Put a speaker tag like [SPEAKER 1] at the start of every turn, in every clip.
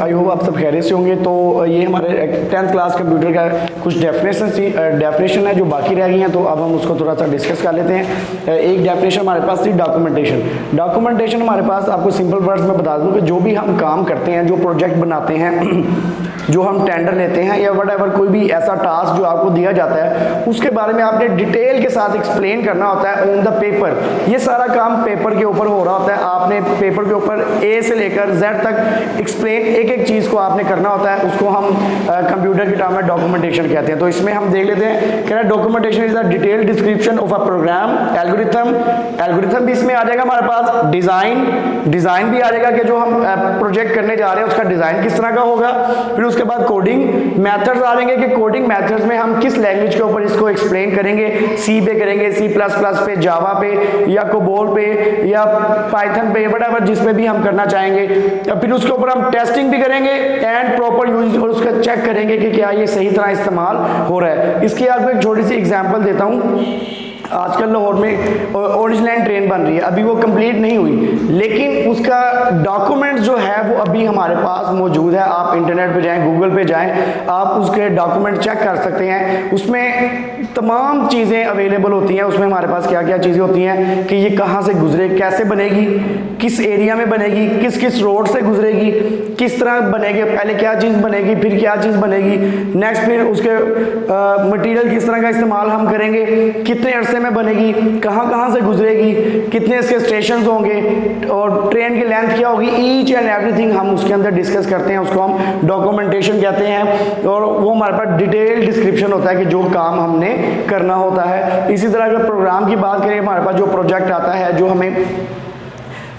[SPEAKER 1] I hope आप सब खैरियत से होंगे। तो ये हमारे 10th क्लास कंप्यूटर का कुछ डेफिनेशन है जो बाकी रह गई हैं, तो अब हम उसको थोड़ा सा डिस्कस कर लेते हैं। एक डेफिनेशन हमारे पास थी डॉक्यूमेंटेशन हमारे पास, आपको सिंपल वर्ड्स में बता दूं कि जो भी हम काम करते हैं, जो प्रोजेक्ट बनाते हैं जो हम टेंडर लेते हैं या वट कोई भी ऐसा टास्क जो आपको दिया जाता है उसके बारे में आपने डिटेल के साथ एक्सप्लेन करना होता है ऑन द पेपर। ये सारा काम पेपर के ऊपर हो रहा होता है, आपने पेपर के ऊपर ए से लेकर जेड तक एक्सप्लेन एक एक चीज़ को आपने करना होता है, उसको हम कंप्यूटर की टर्म में डॉक्यूमेंटेशन कहते हैं। तो इसमें हम देख लेते हैं, कह रहा है documentation is the detail description of a program, algorithm भी इसमें आ जाएगा हमारे पास, डिज़ाइन भी आ जाएगा कि जो हम प्रोजेक्ट करने जा रहे हैं उसका डिज़ाइन किस तरह का होगा। फिर उसके बाद कोडिंग मेथड्स आ जाएंगे कि कोडिंग मेथड्स में हम किस लैंग्वेज के ऊपर इसको एक्सप्लेन करेंगे, सी पे करेंगे, C++ पे, जावा पे या कोबोल पे या पाइथन पे, वट जिस पे भी हम करना चाहेंगे। फिर उसके ऊपर हम टेस्टिंग भी करेंगे एंड प्रॉपर यूज, और उसका चेक करेंगे कि क्या ये सही तरह इस्तेमाल हो रहा है। इसकी आपको एक छोटी सी एग्जांपल देता हूँ। आजकल लाहौर में ऑरेंज लाइन ट्रेन बन रही है, अभी वो कंप्लीट नहीं हुई, लेकिन उसका डॉक्यूमेंट जो है वो अभी हमारे पास मौजूद है। आप इंटरनेट पे जाएं, गूगल पे जाएं, आप उसके डॉक्यूमेंट चेक कर सकते हैं। उसमें तमाम चीज़ें अवेलेबल होती हैं। उसमें हमारे पास क्या क्या चीज़ें होती हैं कि ये कहाँ से गुजरे, कैसे बनेगी, किस एरिया में बनेगी, किस किस रोड से गुजरेगी, किस तरह बनेगी, पहले क्या चीज़ बनेगी, फिर क्या चीज़ बनेगी, नेक्स्ट फिर उसके मटेरियल किस तरह का इस्तेमाल हम करेंगे, कितने अरसे में बनेगी, कहां कहां से गुजरेगी, कितने इसके स्टेशन होंगे और ट्रेन की लेंथ क्या होगी, ईच एंड एवरीथिंग हम उसके अंदर डिस्कस करते हैं। उसको हम डॉक्यूमेंटेशन कहते हैं और वो हमारे पास डिटेल डिस्क्रिप्शन होता है कि जो काम हमने करना होता है। इसी तरह अगर प्रोग्राम की बात करें, हमारे पास जो प्रोजेक्ट आता है, जो हमें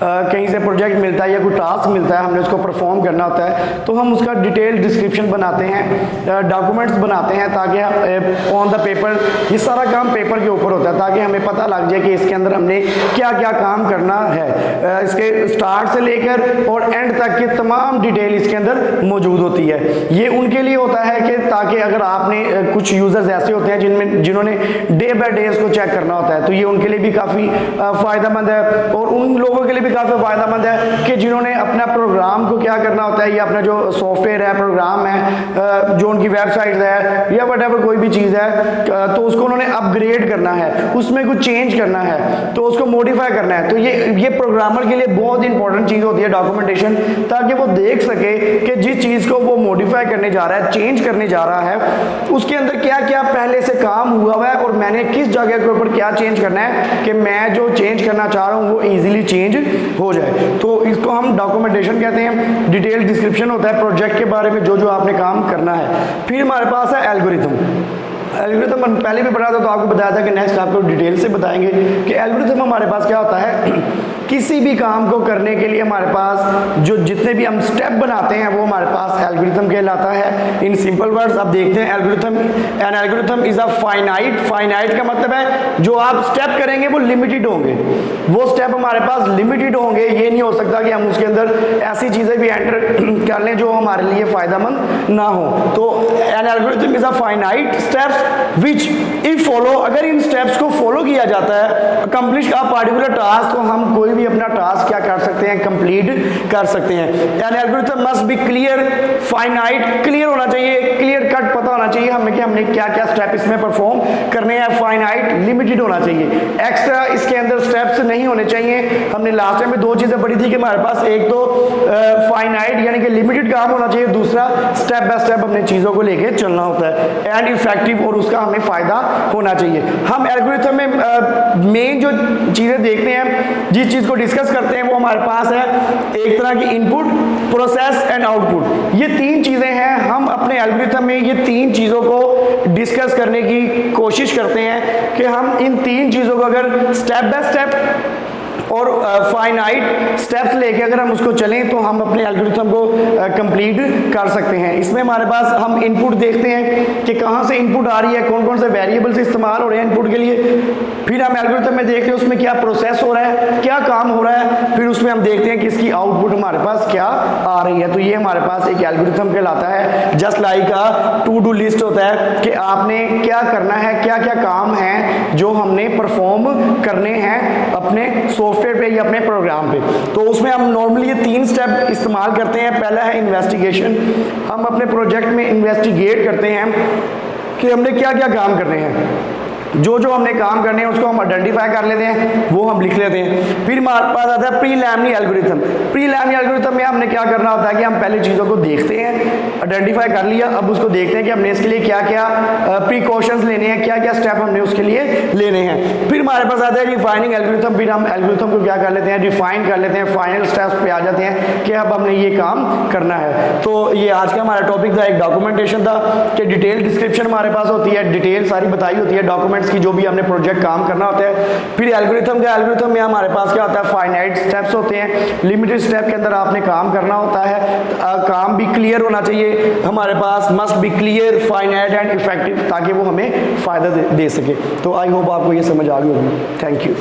[SPEAKER 1] कहीं से प्रोजेक्ट मिलता है या कोई टास्क मिलता है, हमने उसको परफॉर्म करना होता है, तो हम उसका डिटेल डिस्क्रिप्शन बनाते हैं, डॉक्यूमेंट्स बनाते हैं, ताकि ऑन द पेपर, ये सारा काम पेपर के ऊपर होता है, ताकि हमें पता लग जाए कि इसके अंदर हमने क्या क्या काम करना है। इसके स्टार्ट से लेकर और एंड तक की तमाम डिटेल इसके अंदर मौजूद होती है। ये उनके लिए होता है कि ताकि अगर आपने कुछ यूज़र्स ऐसे होते हैं जिन्होंने डे बाय डे इसको चेक करना होता है, तो ये उनके लिए भी काफ़ी फ़ायदेमंद है। और उन लोगों के लिए भी काफ़ी फायदेमंद है कि जिन्होंने अपना प्रोग्राम को क्या करना होता है, या अपना जो सॉफ्टवेयर है, प्रोग्राम है, जो उनकी वेबसाइट है या वट कोई भी चीज़ है, तो उसको उन्होंने अपग्रेड करना है, उसमें कुछ चेंज करना है, तो उसको मॉडिफाई करना है। तो ये प्रोग्रामर के लिए बहुत इंपॉर्टेंट चीज़ होती है डॉक्यूमेंटेशन, ताकि वो देख सके कि जिस चीज़ को वो मॉडिफाई करने जा रहा है, चेंज करने जा रहा है, उसके अंदर क्या क्या पहले से काम हुआ हुआ है और मैंने किस जगह के ऊपर क्या चेंज करना है कि मैं जो चेंज करना चाह रहा हूँ वो ईजिली चेंज हो जाए। तो इसको हम डॉक्यूमेंटेशन कहते हैं। डिटेल डिस्क्रिप्शन होता है प्रोजेक्ट के बारे में, जो जो आपने काम करना है। फिर हमारे पास है एल्गोरिथम पहले भी पढ़ा था, तो आपको बताया था कि नेक्स्ट आपको डिटेल से बताएंगे कि एल्गोरिथम हमारे पास क्या होता है। किसी भी काम को करने के लिए हमारे पास जो जितने भी हम स्टेप बनाते हैं वो हमारे पास एल्गोरिथम कहलाता है। इन सिंपल वर्ड्स आप देखते हैं, एल्गोरिथम इज अ फाइनाइट का मतलब है जो आप स्टेप करेंगे वो लिमिटेड होंगे, वो स्टेप हमारे पास लिमिटेड होंगे। ये नहीं हो सकता कि हम उसके अंदर ऐसी चीज़ें भी एंटर कर लें जो हमारे लिए फ़ायदेमंद ना हो। तो an algorithm is a finite steps which if follow, अगर इन स्टेप्स को फॉलो किया जाता है, अकम्प्लिश अ पार्टिकुलर टास्क, तो हम कोई भी अपना टास्क क्या कर सकते हैं, कंप्लीट कर सकते हैं। An algorithm must be clear, finite, clear होना चाहिए, क्लियर कट पता होना चाहिए हमें कि हमने क्या क्या स्टेप इसमें परफॉर्म करने हैं। फाइनाइट, लिमिटेड होना चाहिए, एक्स्ट्रा इसके अंदर स्टेप्स नहीं होने चाहिए। हमने लास्ट टाइम में दो चीज़ें पढ़ी थी कि हमारे पास एक तो फाइनाइट यानी कि लिमिटेड काम होना चाहिए, दूसरा स्टेप बाय स्टेप अपने चीज़ों को लेके चलना होता है, एंड इफेक्टिव, और उसका हमें फ़ायदा होना चाहिए। हम एल्गोरिथम में मेन जो चीज़ें देखते हैं, जिस चीज़ को डिस्कस करते हैं, वो हमारे पास है एक तरह की इनपुट, प्रोसेस एंड आउटपुट। ये तीन चीज़ें हैं। हम अपने एल्गोरिथम में ये तीन चीज़ों को डिस्कस करने की कोशिश करते हैं कि हम इन तीन चीज़ों को अगर स्टेप बाय स्टेप और फाइनाइट स्टेप्स लेके अगर हम उसको चलें तो हम अपने एल्गोरिथम को कंप्लीट कर सकते हैं। इसमें हमारे पास हम इनपुट देखते हैं कि कहाँ से इनपुट आ रही है, कौन कौन से वेरिएबल्स इस्तेमाल हो रहे हैं इनपुट के लिए। फिर हम एल्गोरिथम में देखते हैं उसमें क्या प्रोसेस हो रहा है, क्या काम हो रहा है। फिर उसमें हम देखते हैं कि इसकी आउटपुट हमारे पास क्या आ रही है। तो ये हमारे पास एक एल्गोरिथम कहलाता है। Just like a to do list होता है कि आपने क्या करना है, क्या क्या काम है जो हमने परफॉर्म करने हैं अपने सॉफ्टवेयर पे या अपने प्रोग्राम पे। तो उसमें हम नॉर्मली ये 3 स्टेप इस्तेमाल करते हैं। पहला है इन्वेस्टिगेशन, हम अपने प्रोजेक्ट में इन्वेस्टिगेट करते हैं कि हमने क्या क्या काम करने हैं, जो जो हमने काम करने हैं उसको हम आइडेंटिफाई कर लेते हैं, वो हम लिख लेते हैं। फिर हमारे पास आता है प्रीलिमिनरी एल्गोरिथम। प्रीलिमिनरी एल्गोरिथम में हमने क्या करना होता है कि हम पहले चीज़ों को देखते हैं, आइडेंटिफाई कर लिया, अब उसको देखते हैं कि हमने इसके लिए क्या क्या प्रिकॉशंस लेने हैं, क्या क्या स्टेप हमने उसके लिए लेने हैं। फिर हमारे पास आता है डिफाइनिंग एल्गोरिथम, फिर हम एल्गोरिथम को क्या कर लेते हैं, डिफाइन कर लेते हैं, फाइनल स्टेप्स पे आ जाते हैं कि अब हमने ये काम करना है। तो ये आज का हमारा टॉपिक था, एक डॉक्यूमेंटेशन था कि डिटेल डिस्क्रिप्शन हमारे पास होती है, डिटेल सारी बताई होती है डॉक्यूमेंट्स की, जो भी हमने प्रोजेक्ट काम करना होता है। फिर एल्गोरिथम का, एल्गोरिथम में हमारे पास क्या होता है, फाइनाइट स्टेप्स होते हैं, लिमिटेड स्टेप के अंदर आपने काम करना होता है, काम भी क्लियर होना चाहिए हमारे पास, must be clear, finite and effective, ताकि वो हमें फ़ायदा दे सके। तो आई होप आपको ये समझ आ गई होगी। Thank you.